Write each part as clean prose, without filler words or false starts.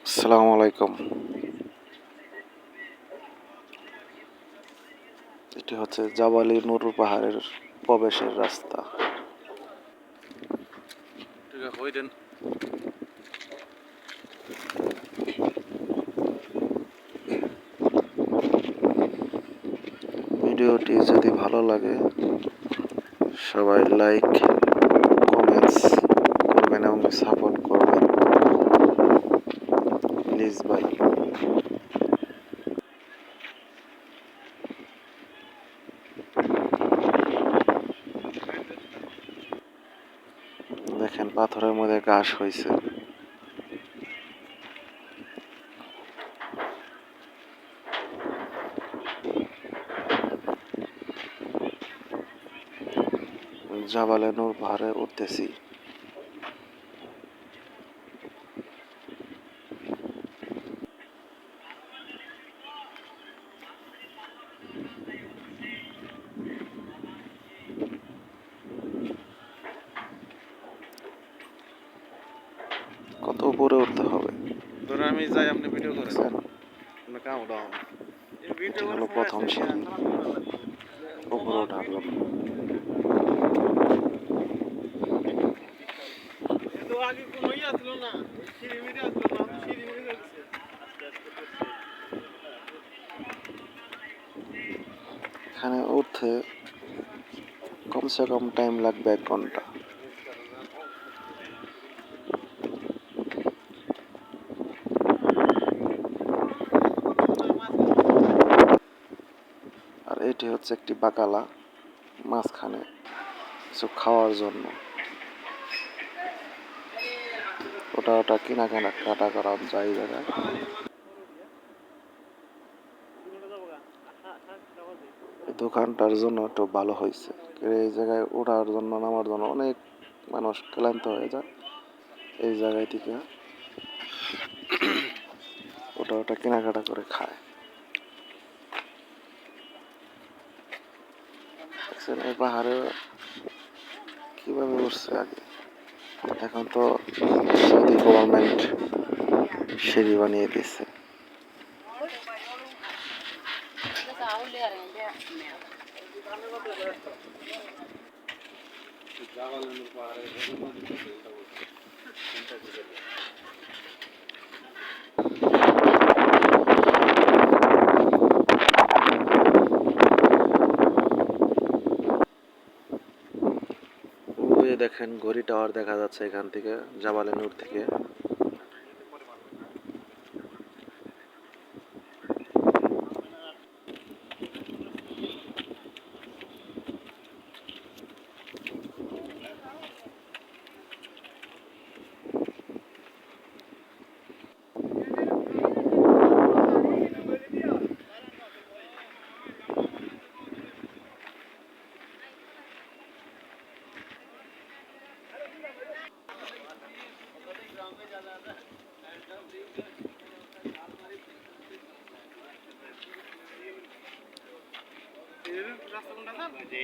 আসসালামু আলাইকুম। এটি হচ্ছে জাবালি নুর পাহাড়ের প্রবেশের রাস্তা। ভিডিওটি যদি ভালো লাগে সবাই লাইক কমেন্টস করবেন এবং সাপোর্ট করবেন প্লিজ ভাই। দেখেন পাথরের মধ্যে ঘাস হয়েছে। জাবালে নূর পাহাড়ে উঠতেছি। কত উপরে উঠতে হবে ধরুন আমি যাই, আপনি ভিডিও করেন। এটি হলো প্রথম সিঁড়ি, উপরে ওঠার জন্য। এখানে উঠতে কমসে কম টাইম লাগবে 1 ঘন্টা। আর এটি হচ্ছে একটি বাকালা, মাঝখানে কিছু খাওয়ার জন্য। ওটা কেনাকাটা করা যায় এই জায়গায়। এই দোকানটার জন্য একটু ভালো হয়েছে। এই জায়গায় ওঠার জন্য নামার জন্য অনেক মানুষ ক্লান্ত হয়ে যায়। এই জায়গায় থেকে ওটা কেনাকাটা করে খায়। দেখছেন এই পাহাড়ে কিভাবে উঠছে আগে। এখন তো সৌদি গভর্নমেন্ট সিঁড়ি বানিয়ে দিচ্ছে। ওই দেখেন ঘড়ি টাওয়ার দেখা যাচ্ছে এখান থেকে, জাবালে নূর থেকে।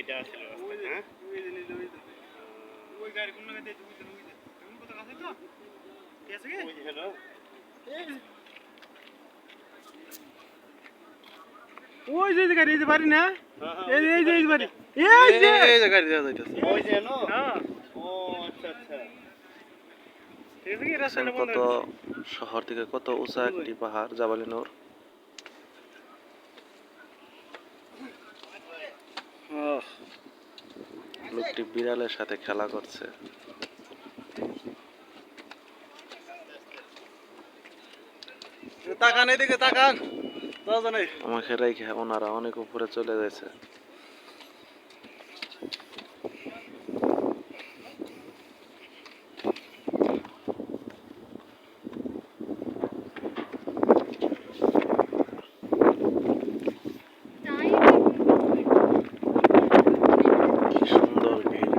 এটা ছিল রাস্তা, হ্যাঁ? ওই গাড়ি কোন জায়গায় দিতে বুঝতে বুঝতে তুমি কত কাছে তো ঠিক আছে কি ওই হলো ওই যে গাড়ি দিতে পারি না, এই বাড়ি, এই যে গাড়ি দেওয়া যাইতেছে ওই যে নো। হ্যাঁ, ও আচ্ছা আচ্ছা, ঠিক আছে কি রাস্তাটা বন্ধ কত শহর থেকে কত উঁচা একটি পাহাড় জাবালে নূর। লোকটি বিড়ালের সাথে খেলা করছে। তাকান এদিকে তাকান, দরজা নেই আমাকে রেখে ওনারা অনেক উপরে চলে গেছে। কি সুন্দর ভিউ।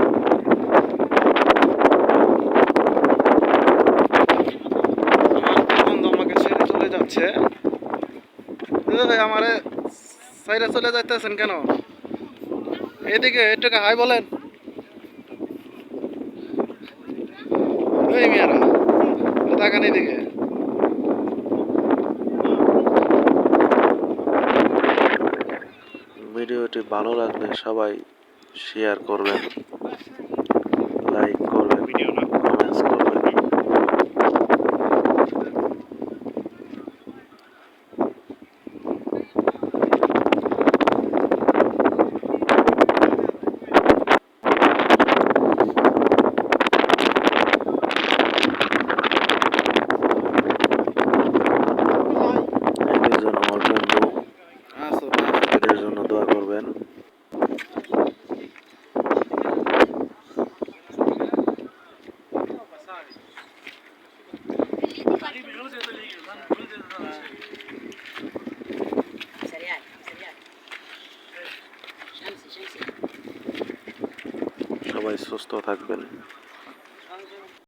আমার বন্ধু আমাকে ছেড়ে চলে যাচ্ছে। আমারে সাইরা চলে যাইতেছেন কেন? এদিকে একটু হাই বলেন। এই মিয়ারা তাকান এদিকে। ভিডিওটি ভালো লাগলে সবাই শেয়ার করবেন, লাইক করবেন, কমেন্টস করবেন। এই দুজন আমার বন্ধু, এদের জন্য দোয়া করবেন। সবাই সুস্থ থাকবেন।